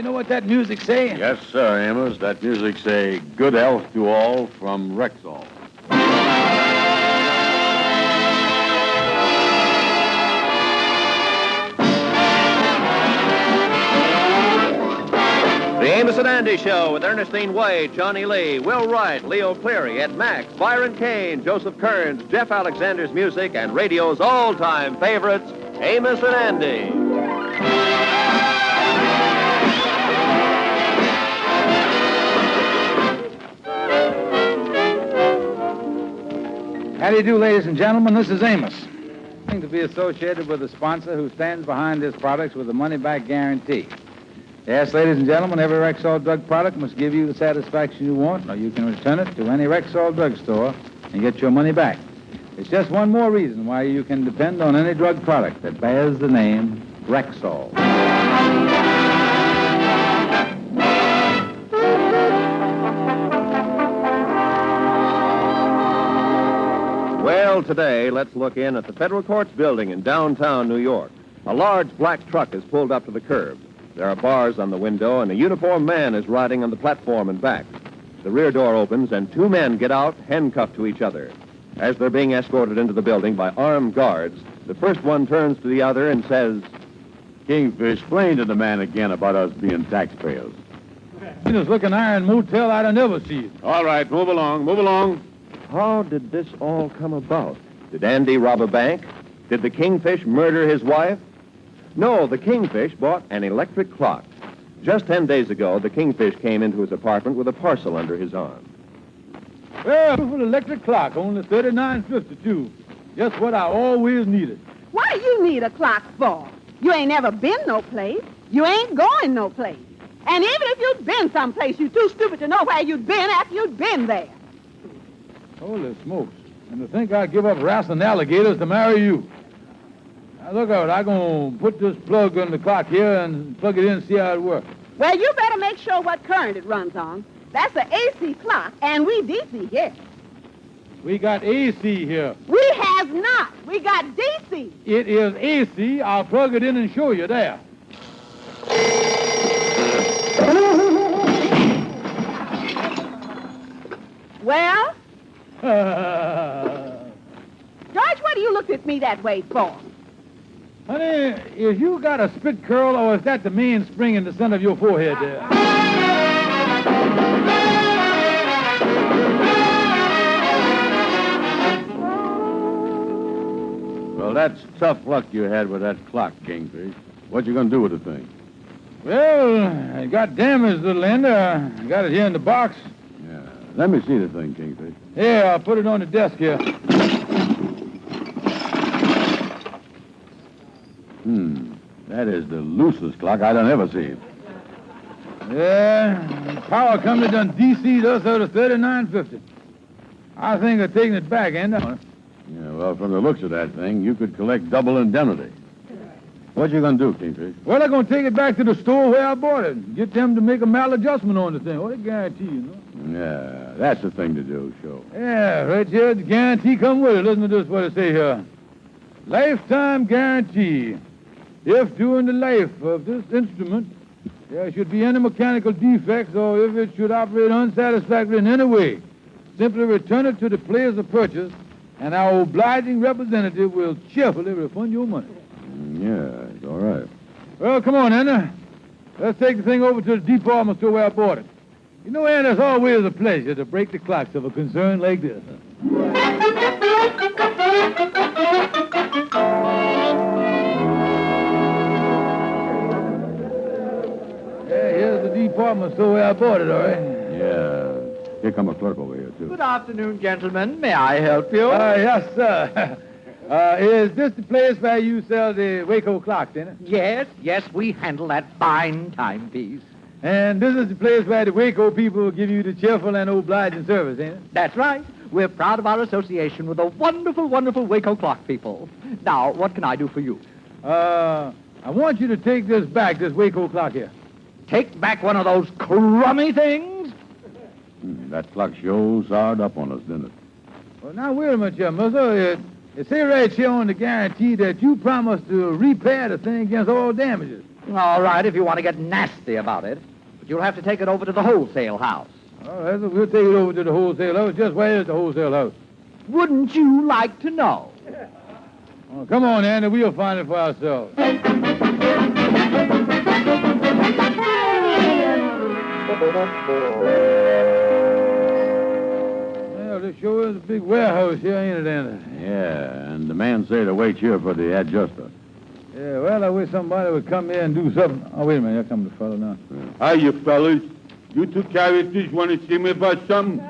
you know what that music say? Yes, sir, Amos. That music say, good health to all from Rexall. The Amos and Andy Show with Ernestine Wade, Johnny Lee, Will Wright, Leo Cleary, Ed Max, Byron Kane, Joseph Kearns, Jeff Alexander's music, and radio's all-time favorites, Amos and Andy. How do you do, ladies and gentlemen? This is Amos. To be associated with a sponsor who stands behind his products with a money-back guarantee. Yes, ladies and gentlemen, every Rexall drug product must give you the satisfaction you want, or you can return it to any Rexall drugstore and get your money back. It's just one more reason why you can depend on any drug product that bears the name Rexall. Well, today, let's look in at the Federal Courts building in downtown New York. A large black truck is pulled up to the curb. There are bars on the window, and a uniformed man is riding on the platform and back. The rear door opens, and two men get out, handcuffed to each other. As they're being escorted into the building by armed guards, the first one turns to the other and says, Kingfish, explain to the man again about us being taxpayers. This looking iron motel I'd never seen. All right, move along, move along. how did this all come about? Did Andy rob a bank? Did the Kingfish murder his wife? No, the Kingfish bought an electric clock. Just 10 days ago, the Kingfish came into his apartment with a parcel under his arm. Well, beautiful electric clock, only $39.52. Just what I always needed. What do you need a clock for? You ain't never been no place. You ain't going no place. And even if you'd been someplace, you're too stupid to know where you'd been after you'd been there. Holy smokes. And to think I'd give up wrestling alligators to marry you. Now, look out. I'm going to put this plug on the clock here and plug it in and see how it works. Well, you better make sure what current it runs on. That's the AC clock, and we DC here. We got AC here. We have not. We got DC. It is AC. I'll plug it in and show you there. Well? George, what do you look at me that way for? Honey, is you got a spit curl, or is that the mainspring in the center of your forehead there? Well, that's tough luck you had with that clock, Kingfish. What you gonna do with the thing? Well, it got damaged, little Ender. I got it here in the box. Yeah. Let me see the thing, Kingfish. Here, I'll put it on the desk here. That is the loosest clock I done ever seen. Yeah, power company done DC'd us out of $39.50. I think of taking it back, ain't I? Yeah, well, from the looks of that thing, you could collect double indemnity. What you gonna do, Kingfish? Well, I'm going to take it back to the store where I bought it and get them to make a maladjustment on the thing. Oh, they guarantee, you know. Yeah, that's the thing to do, sure. Yeah, right here, the guarantee come with it. Listen to this, what it say here. Lifetime guarantee. If during the life of this instrument there should be any mechanical defects or if it should operate unsatisfactorily in any way, simply return it to the place of purchase and our obliging representative will cheerfully refund your money. Yeah, it's all right. Well, come on, Anna. Let's take the thing over to the department store where I bought it. You know, Anna, it's always a pleasure to break the clocks of a concern like this. Yeah, here's the department store where I bought it, all right? Yeah. Here come a clerk over here, too. Good afternoon, gentlemen. May I help you? Yes, sir. Is this the place where you sell the Waco clocks, ain't it? Yes, we handle that fine timepiece. And this is the place where the Waco people give you the cheerful and obliging service, ain't it? That's right. We're proud of our association with the wonderful, wonderful Waco clock people. Now, what can I do for you? I want you to take this back, this Waco clock here. Take back one of those crummy things? That clock sure soured up on us, didn't it? Well, now, wait a minute, here, mister. It say right here on the guarantee that you promised to repair the thing against all damages. All right, if you want to get nasty about it. But you'll have to take it over to the wholesale house. All right, we'll take it over to the wholesale house. Just where is the wholesale house? Wouldn't you like to know? Oh, come on, Andy. We'll find it for ourselves. Well, this sure is a big warehouse here, ain't it, Andy? Yeah, and the man said to wait here for the adjuster. Yeah, well, I wish somebody would come here and do something. Oh, wait a minute. Here comes the fellow now. Hi, you fellas. You two characters want to see me about something?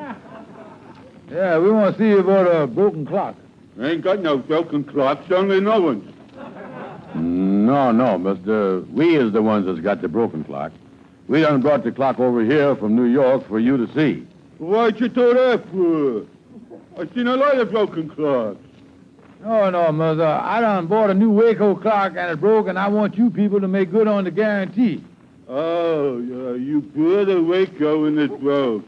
Yeah, we want to see you about a broken clock. I ain't got no broken clocks, only no ones. No, mister. We is the ones that's got the broken clock. We done brought the clock over here from New York for you to see. Why'd you do that for? I've seen a lot of broken clocks. No, Mother. I done bought a new Waco clock and it broke, and I want you people to make good on the guarantee. Oh, yeah, you bought a Waco and it broke.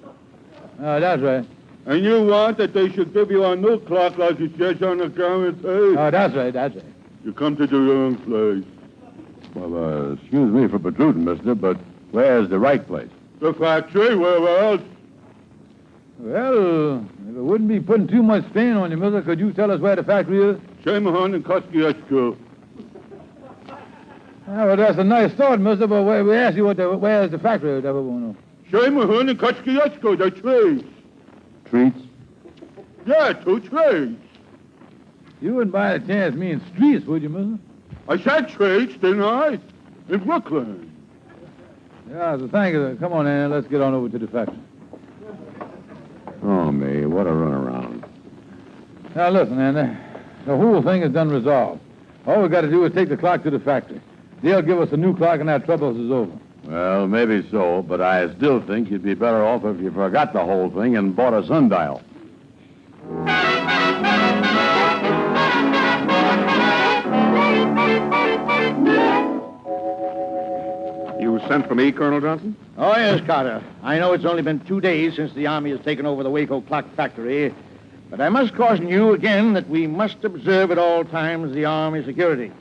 That's right. And you want that they should give you a new clock like it says on the guarantee? That's right. You come to the wrong place. Well, excuse me for protruding, mister, but where's the right place? The factory, where else? Well, if it wouldn't be putting too much strain on you, Mother, could you tell us where the factory is? Shamahan and Koskietsko. Well, that's a nice thought, Mister, but we asked you where's the factory, that we want to know. Shamahan and Koskietsko, the trees. Treats? Yeah, 2 trees. You wouldn't by any chance mean streets, would you, Mister? I said trees, didn't I? In Brooklyn. Yeah, so thank you. Come on, Ann, let's get on over to the factory. Oh, me, what a runaround. Now, listen, Andy. The whole thing is done resolved. All we got to do is take the clock to the factory. They'll give us a new clock and our troubles is over. Well, maybe so, but I still think you'd be better off if you forgot the whole thing and bought a sundial. You sent for me, Colonel Johnson? Oh, yes, Carter. I know it's only been 2 days since the Army has taken over the Waco clock factory, but I must caution you again that we must observe at all times the Army security.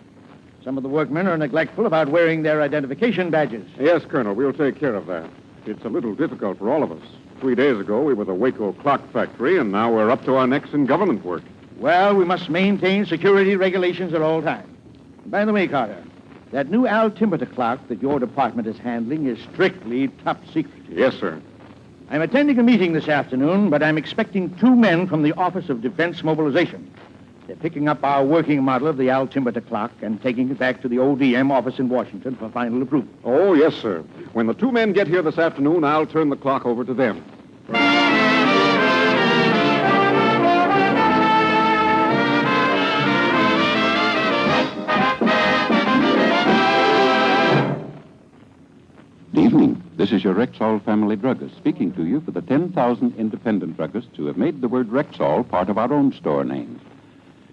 Some of the workmen are neglectful about wearing their identification badges. Yes, Colonel, we'll take care of that. It's a little difficult for all of us. 3 days ago, we were the Waco clock factory, and now we're up to our necks in government work. Well, we must maintain security regulations at all times. By the way, Carter, that new altimeter clock that your department is handling is strictly top secret. Yes, sir. I'm attending a meeting this afternoon, but I'm expecting 2 men from the Office of Defense Mobilization. They're picking up our working model of the altimeter clock and taking it back to the ODM office in Washington for final approval. Oh, yes, sir. When the 2 men get here this afternoon, I'll turn the clock over to them. Good evening. This is your Rexall family druggist speaking to you for the 10,000 independent druggists who have made the word Rexall part of our own store names.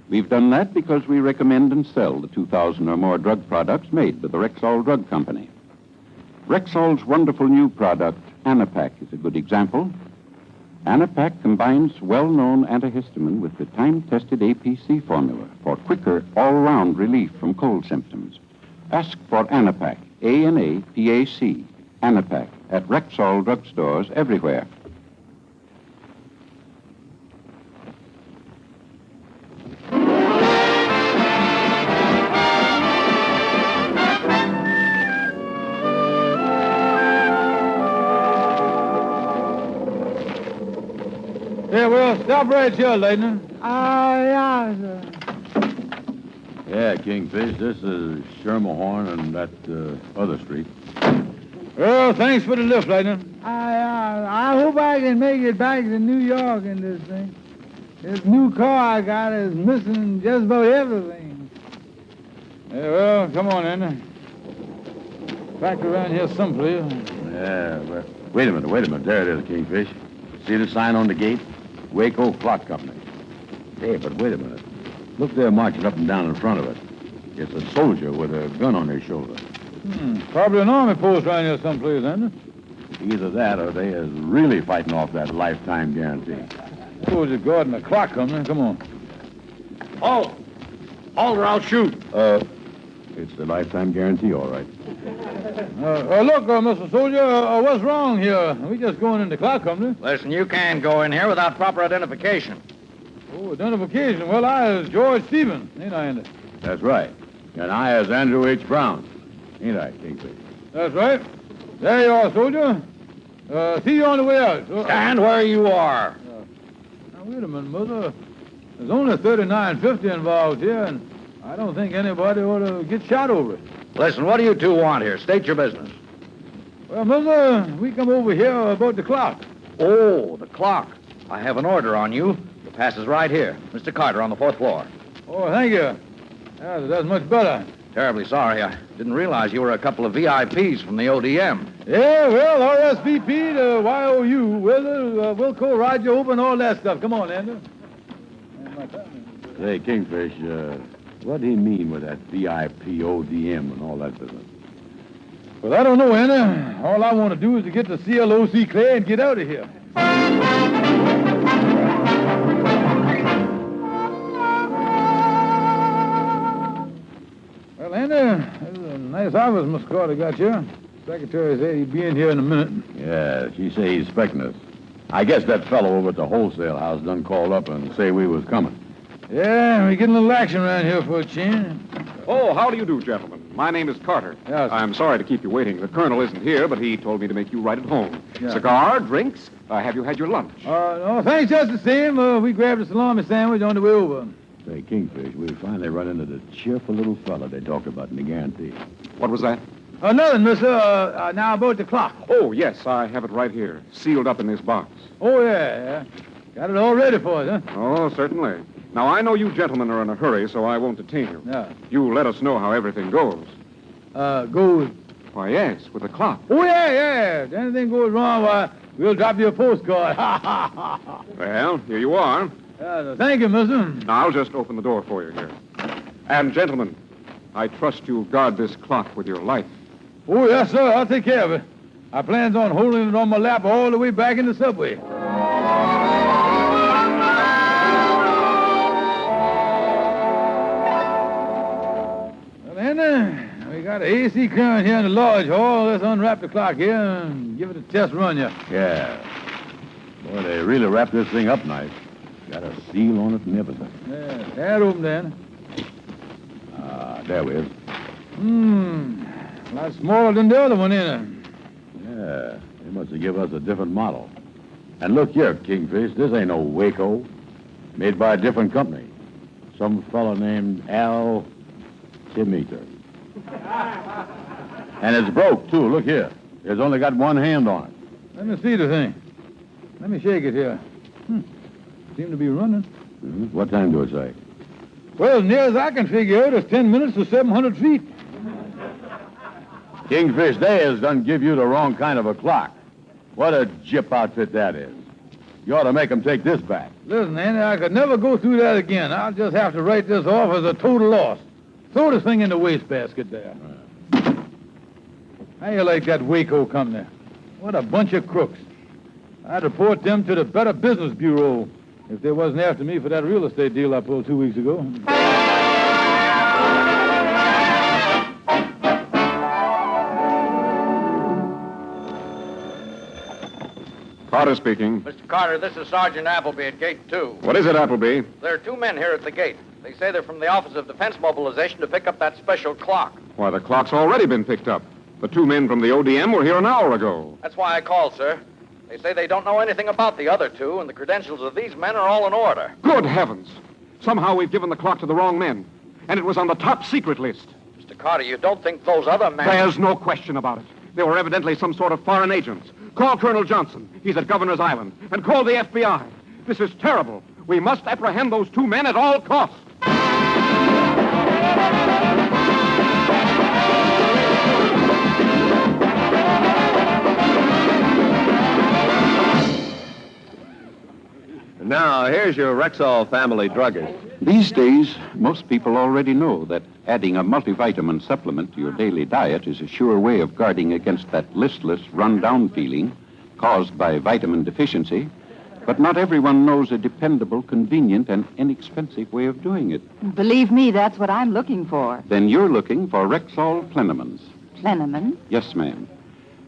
We've done that because we recommend and sell the 2,000 or more drug products made by the Rexall Drug Company. Rexall's wonderful new product, Anapac, is a good example. Anapac combines well-known antihistamine with the time-tested APC formula for quicker, all-round relief from cold symptoms. Ask for Anapac, A-N-A-P-A-C, Anapac, at Rexall drugstores everywhere. Yeah, well, stop right here, Lieutenant. Yeah, sir. Yeah, Kingfish, this is Schermerhorn and that other street. Well, thanks for the lift, Lieutenant. I hope I can make it back to New York in this thing. This new car I got is missing just about everything. Yeah, well, come on, Andy. Back around here someplace. Yeah, well, wait a minute. There it is, Kingfish. See the sign on the gate? Waco Clock Company. Hey, but wait a minute. Look there marching up and down in front of it. It's a soldier with a gun on his shoulder. Probably an army post around here someplace, Andy. Either that or they is really fighting off that lifetime guarantee. Soldier guarding the clock company. Come on. Halt! Halt or I'll shoot. It's the lifetime guarantee, all right. Look, Mr. Soldier, what's wrong here? We just going into clock company. Listen, you can't go in here without proper identification. Oh, identification. Well, I is George Stevens, ain't I, Andy? That's right. And I is Andrew H. Brown. Ain't I, Kingfish? That's right. There you are, soldier. See you on the way out. Stand where you are. Now, wait a minute, Mother. There's only 3950 involved here, and I don't think anybody ought to get shot over it. Listen, what do you two want here? State your business. Well, Mother, we come over here about the clock. Oh, the clock. I have an order on you. The pass is right here. Mr. Carter on the 4th floor. Oh, thank you. Yeah, that's much better. Terribly sorry. I didn't realize you were a couple of VIPs from the ODM. Yeah, well, RSVP to YOU, Wilco, Roger, Open, all that stuff. Come on, Andy. Say, Kingfish, what do he mean with that VIP, ODM, and all that business? Well, I don't know, Andy. All I want to do is to get to CLOC Clay and get out of here. Well, Andy, this is a nice office Miss Carter got here. Secretary said he'd be in here in a minute. Yeah, she say he's expecting us. I guess that fellow over at the wholesale house done called up and say we was coming. Yeah, we getting a little action around here for a change. Oh, how do you do, gentlemen? My name is Carter. Yes. I'm sorry to keep you waiting. The colonel isn't here, but he told me to make you right at home. Yeah. Cigar, drinks. Have you had your lunch? No, thanks just the same. We grabbed a salami sandwich on the way over. Say, Kingfish, we finally run into the cheerful little fella they talked about in the guarantee. What was that? Nothing, mister. Now about the clock. Oh, yes, I have it right here, sealed up in this box. Oh, yeah. Got it all ready for us, huh? Oh, certainly. Now, I know you gentlemen are in a hurry, so I won't detain you. Yeah. You let us know how everything goes. Goes. Why, yes, with the clock. Oh, yeah. If anything goes wrong, why, we'll drop you a postcard. Well, here you are. Thank you, mister. Now, I'll just open the door for you here. And, gentlemen, I trust you'll guard this clock with your life. Oh, yes, sir. I'll take care of it. I plans on holding it on my lap all the way back in the subway. Well, Andy, we got an AC current here in the lodge hall. Let's unwrap the clock here and give it a test run, Yeah. Boy, they really wrapped this thing up nice. Got a seal on it and everything. Yeah, that open, Dan. There we is. A lot smaller than the other one, ain't it? Yeah, they must have given us a different model. And look here, Kingfish, this ain't no Waco. Made by a different company. Some fellow named Al Timeter. And it's broke, too. Look here. It's only got one hand on it. Let me see the thing. Let me shake it here. Seem to be running. What time do it say? Well, as near as I can figure out, it's 10 minutes to 700 feet. Kingfish, they has done give you the wrong kind of a clock. What a jip outfit that is. You ought to make them take this back. Listen, Andy, I could never go through that again. I'll just have to write this off as a total loss. Throw this thing in the wastebasket there. How you like that Waco company? What a bunch of crooks. I'd report them to the Better Business Bureau if they wasn't after me for that real estate deal I pulled 2 weeks ago. Carter speaking. Mr. Carter, this is Sergeant Appleby at Gate 2. What is it, Appleby? There are 2 men here at the gate. They say they're from the Office of Defense Mobilization to pick up that special clock. Why, the clock's already been picked up. The 2 men from the ODM were here an hour ago. That's why I called, sir. They say they don't know anything about the other 2, and the credentials of these men are all in order. Good heavens. Somehow we've given the clock to the wrong men. And it was on the top secret list. Mr. Carter, you don't think those other men... There's no question about it. They were evidently some sort of foreign agents. Call Colonel Johnson. He's at Governor's Island. And call the FBI. This is terrible. We must apprehend those 2 men at all costs. Now, here's your Rexall family druggist. These days, most people already know that adding a multivitamin supplement to your daily diet is a sure way of guarding against that listless, run-down feeling caused by vitamin deficiency. But not everyone knows a dependable, convenient, and inexpensive way of doing it. Believe me, that's what I'm looking for. Then you're looking for Rexall Plenamins. Plenamins? Yes, ma'am.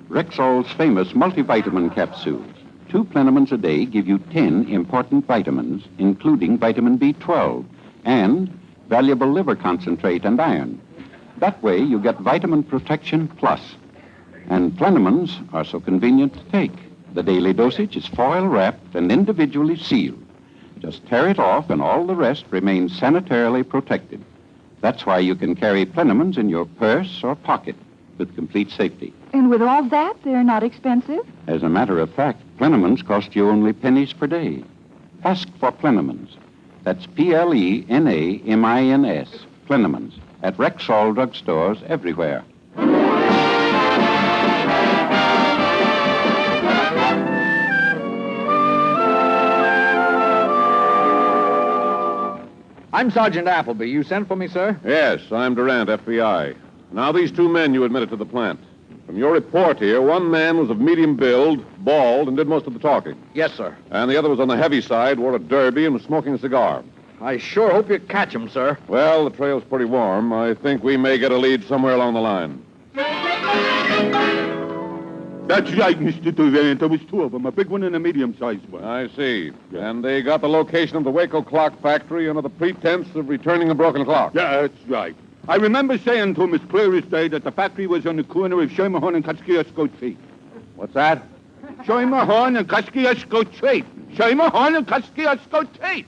Rexall's famous multivitamin capsules. 2 Plenamins a day give you 10 important vitamins, including vitamin B12 and valuable liver concentrate and iron. That way, you get vitamin protection plus. And Plenamins are so convenient to take. The daily dosage is foil-wrapped and individually sealed. Just tear it off and all the rest remains sanitarily protected. That's why you can carry Plenamins in your purse or pocket with complete safety. And with all that, they're not expensive? As a matter of fact, Plenamins cost you only pennies per day. Ask for Plenamins. That's Plenamins, Plenamins, at Rexall drugstores everywhere. I'm Sergeant Appleby. You sent for me, sir? Yes, I'm Durant, FBI. Now, these 2 men you admitted to the plant. From your report here, one man was of medium build, bald, and did most of the talking. Yes, sir. And the other was on the heavy side, wore a derby, and was smoking a cigar. I sure hope you catch him, sir. Well, the trail's pretty warm. I think we may get a lead somewhere along the line. That's right, Mr. Durant. There was 2 of them, a big one and a medium-sized one. I see. And they got the location of the Waco clock factory under the pretense of returning a broken clock. Yeah, that's right. I remember saying to him as clear as day that the factory was on the corner of Schermerhorn and Kosciuszko Street. What's that? Schermerhorn and Kosciuszko Street. Schermerhorn and Kosciuszko Street.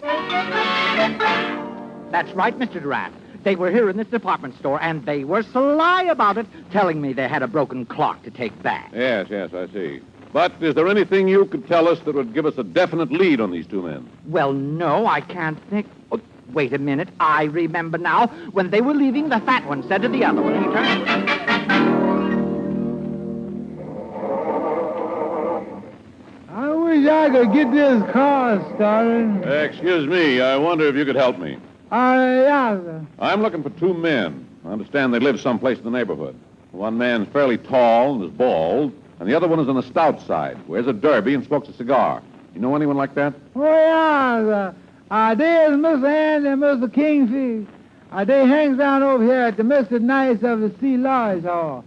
That's right, Mr. Durant. They were here in this department store, and they were sly about it, telling me they had a broken clock to take back. Yes, I see. But is there anything you could tell us that would give us a definite lead on these 2 men? Well, no, I can't think. Oh, wait a minute. I remember now. When they were leaving, the fat one said to the other one, he turned... I wish I could get this car started. Excuse me, I wonder if you could help me. Yeah, sir. I'm looking for 2 men. I understand they live someplace in the neighborhood. One man's fairly tall and is bald, and the other one is on the stout side, wears a derby and smokes a cigar. You know anyone like that? Oh, yeah, sir. There's Mr. Andy and Mr. Kingfish. They hangs down over here at the Mr. Nice of the Sea Lodge Hall.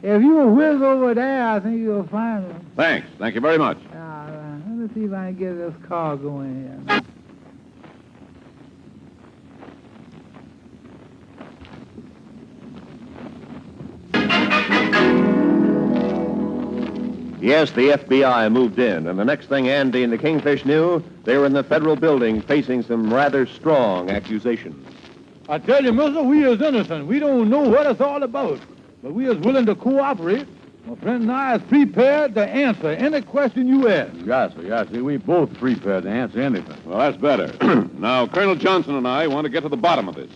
If you whiz over there, I think you'll find them. Thanks. Thank you very much. Let me see if I can get this car going here. Yes, the FBI moved in, and the next thing Andy and the Kingfish knew, they were in the federal building facing some rather strong accusations. I tell you, mister, we is innocent. We don't know what it's all about. But we is willing to cooperate. My friend and I is prepared to answer any question you ask. Yes, sir. We both prepared to answer anything. Well, that's better. Now, Colonel Johnson and I want to get to the bottom of this.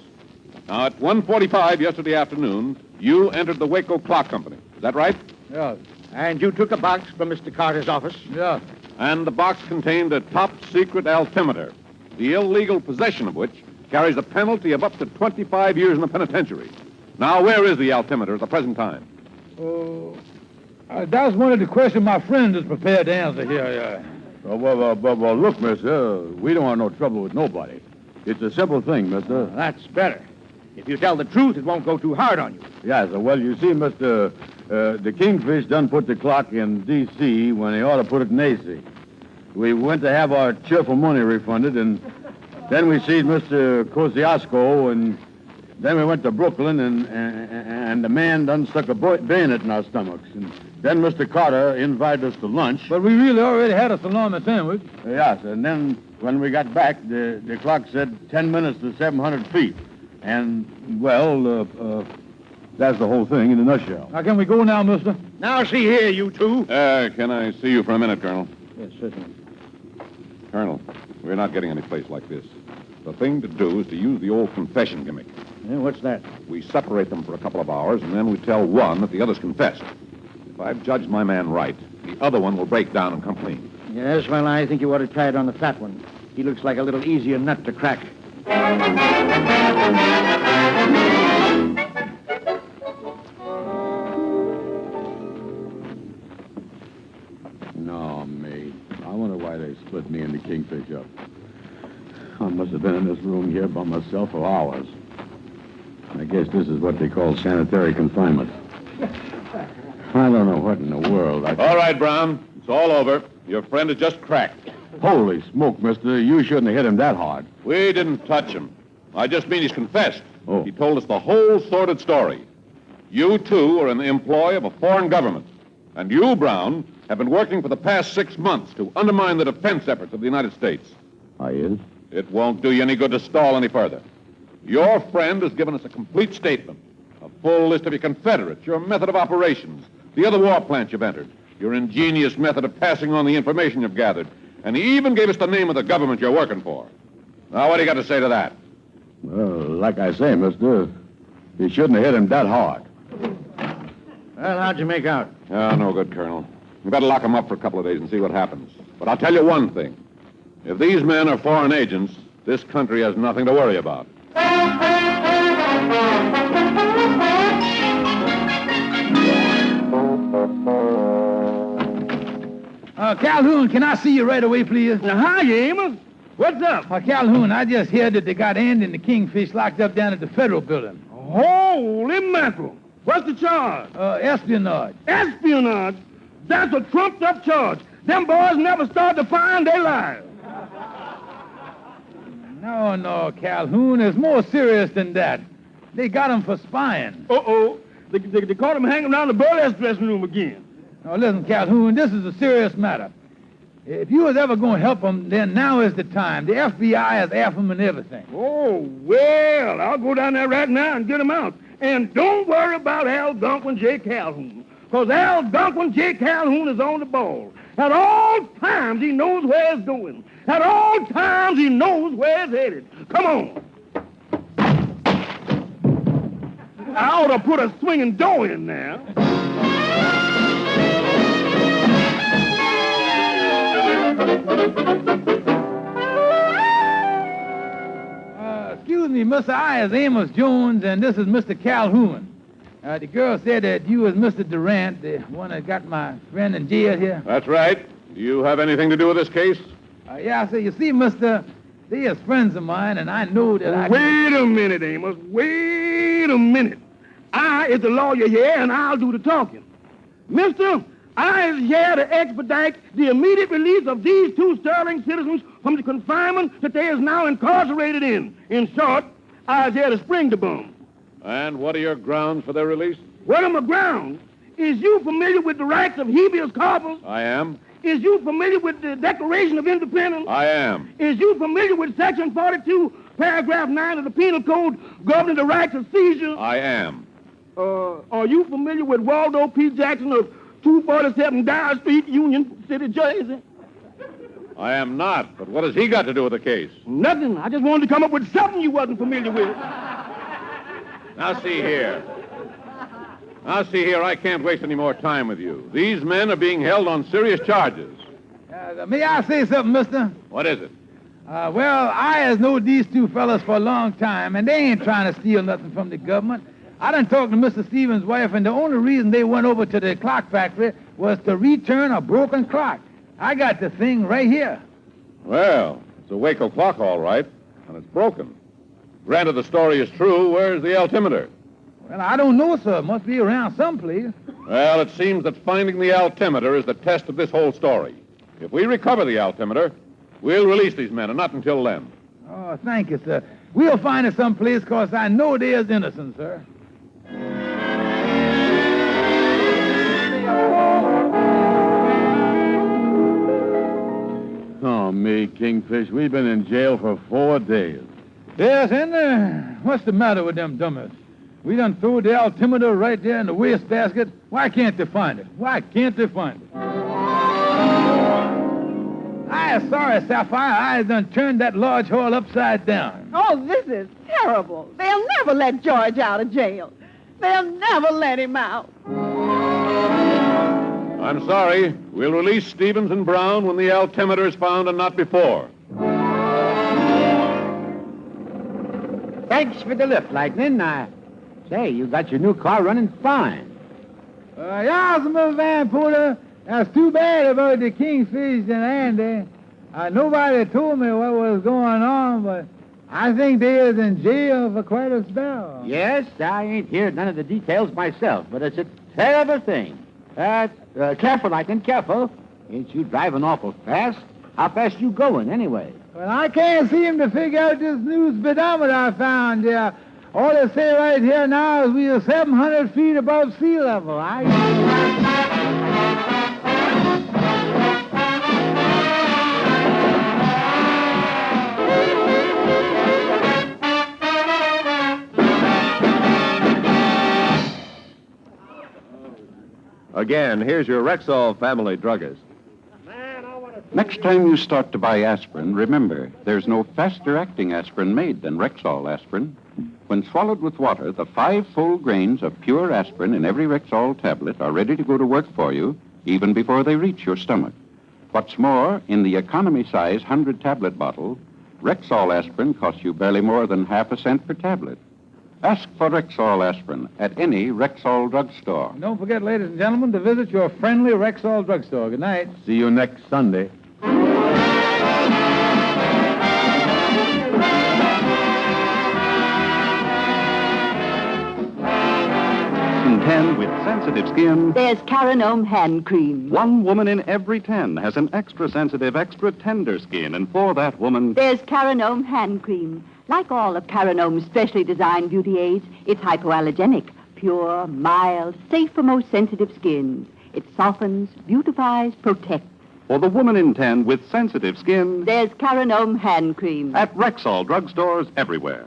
Now, at 1:45 yesterday afternoon, you entered the Waco Clock Company. Is that right? Yes. And you took a box from Mr. Carter's office? Yes. And the box contained a top-secret altimeter, the illegal possession of which carries a penalty of up to 25 years in the penitentiary. Now, where is the altimeter at the present time? That's one of the questions my friend is prepared to answer here. Well, look, mister, we don't want no trouble with nobody. It's a simple thing, mister. That's better. If you tell the truth, it won't go too hard on you. Yes, sir. Well, you see, mister, the Kingfish done put the clock in D.C. when he ought to put it in A.C. We went to have our cheerful money refunded, and then we see Mr. Kosciuszko, and then we went to Brooklyn, and the man done stuck a bayonet in our stomachs. And then Mr. Carter invited us to lunch. But we really already had a salami sandwich. Yes, and then when we got back, the clock said 10 minutes to 700 feet. And, well, that's the whole thing in a nutshell. Now, can we go now, mister? Now, see here, you two. Can I see you for a minute, Colonel? Yes, certainly. Colonel, we're not getting any place like this. The thing to do is to use the old confession gimmick. Yeah, what's that? We separate them for a couple of hours, and then we tell one that the other's confessed. If I've judged my man right, the other one will break down and come clean. Yes, well, I think you ought to try it on the fat one. He looks like a little easier nut to crack. No, mate. I wonder why they split me and the Kingfish up. I must have been in this room here by myself for hours. I guess this is what they call sanitary confinement. I don't know what in the world All right, Brown. It's all over. Your friend is just cracked. Holy smoke, mister. You shouldn't have hit him that hard. We didn't touch him. I just mean he's confessed. Oh. He told us the whole sordid story. You, too, are in the employ of a foreign government. And you, Brown, have been working for the past 6 months to undermine the defense efforts of the United States. I is? It won't do you any good to stall any further. Your friend has given us a complete statement, a full list of your Confederates, your method of operations, the other war plants you've entered, your ingenious method of passing on the information you've gathered, and he even gave us the name of the government you're working for. Now, what do you got to say to that? Well, like I say, mister, you shouldn't have hit him that hard. Well, how'd you make out? Oh, no good, Colonel. We better lock him up for a couple of days and see what happens. But I'll tell you one thing. If these men are foreign agents, this country has nothing to worry about. Calhoun, can I see you right away, please? Hi, Amos. What's up? Calhoun, I just heard that they got Andy and the Kingfish locked up down at the federal building. Holy mackerel. What's the charge? Espionage. Espionage? That's a trumped-up charge. Them boys never start to find their lives. No, Calhoun. It's more serious than that. They got him for spying. Uh-oh. They caught him hanging around the burlesque dressing room again. Now, listen, Calhoun, this is a serious matter. If you was ever going to help them, then now is the time. The FBI is after them and everything. Oh, well, I'll go down there right now and get him out. And don't worry about Al Duncan J. Calhoun, because Al Duncan J. Calhoun is on the ball. At all times, he knows where it's going. At all times, he knows where it's headed. Come on. I ought to put a swinging door in there. Excuse me, Mr. I is Amos Jones, and this is Mr. Calhoun. The girl said that you was Mr. Durant, the one that got my friend in jail here. That's right. Do you have anything to do with this case? Yeah, so you see, Mr., they is friends of mine, and I know that I... Wait a minute, Amos. Wait a minute. I is the lawyer here, and I'll do the talking. Mister, I is here to expedite the immediate release of these two sterling citizens from the confinement that they is now incarcerated in. In short, I is here to spring the bomb. And what are your grounds for their release? What are my grounds? Is you familiar with the rights of habeas corpus? I am. Is you familiar with the Declaration of Independence? I am. Is you familiar with Section 42, Paragraph 9 of the Penal Code governing the rights of seizure? I am. Are you familiar with Waldo P. Jackson of 247 Dyer Street, Union City, Jersey? I am not, but what has he got to do with the case? Nothing. I just wanted to come up with something you wasn't familiar with. Now, see here. I can't waste any more time with you. These men are being held on serious charges. May I say something, mister? What is it? Well, I has known these two fellas for a long time, and they ain't trying to steal nothing from the government. I done talked to Mr. Stevens' wife, and the only reason they went over to the clock factory was to return a broken clock. I got the thing right here. Well, it's a Waco clock, all right, and it's broken. Granted the story is true, where's the altimeter? Well, I don't know, sir. It must be around someplace. Well, it seems that finding the altimeter is the test of this whole story. If we recover the altimeter, we'll release these men, and not until then. Oh, thank you, sir. We'll find it someplace, because I know they is innocent, sir. Oh, me, Kingfish, we've been in jail for 4 days. Yes, and what's the matter with them dummies? We done threw the altimeter right there in the wastebasket. Why can't they find it? Why can't they find it? I am sorry, Sapphire. I done turned that large hole upside down. Oh, this is terrible. They'll never let George out of jail. They'll never let him out. I'm sorry. We'll release Stevens and Brown when the altimeter is found and not before. Thanks for the lift, Lightning. Say, you got your new car running fine. Yeah, Mr. Van Porter. That's too bad about the Kingfish and Andy. Nobody told me what was going on, but I think they is in jail for quite a spell. Yes, I ain't heard none of the details myself, but it's a terrible thing. Careful, Lightning, careful. Ain't you driving awful fast? How fast you going, anyway? Well, I can't seem to figure out this new speedometer I found here. All they say right here now is we are 700 feet above sea level. Again, here's your Rexall family druggist. Next time you start to buy aspirin, remember, there's no faster-acting aspirin made than Rexall aspirin. When swallowed with water, the 5 full grains of pure aspirin in every Rexall tablet are ready to go to work for you even before they reach your stomach. What's more, in the economy-size 100-tablet bottle, Rexall aspirin costs you barely more than half a cent per tablet. Ask for Rexall aspirin at any Rexall drugstore. And don't forget, ladies and gentlemen, to visit your friendly Rexall drugstore. Good night. See you next Sunday. 10 with sensitive skin. There's Carinome hand cream. 1 woman in every 10 has an extra sensitive, extra tender skin, and for that woman... There's Carinome hand cream. Like all of Carinome's specially designed beauty aids, it's hypoallergenic, pure, mild, safe for most sensitive skins. It softens, beautifies, protects. For the woman in 10 with sensitive skin... There's Carinome hand cream. At Rexall drugstores everywhere.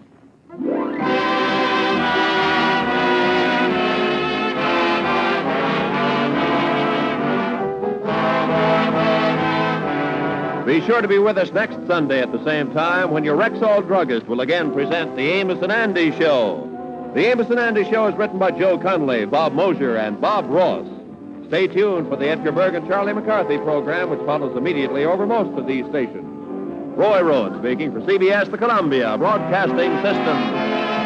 Be sure to be with us next Sunday at the same time when your Rexall druggist will again present the Amos and Andy Show. The Amos and Andy Show is written by Joe Conley, Bob Mosier, and Bob Ross. Stay tuned for the Edgar Berg and Charlie McCarthy program, which follows immediately over most of these stations. Roy Rowan speaking for CBS, the Columbia Broadcasting System.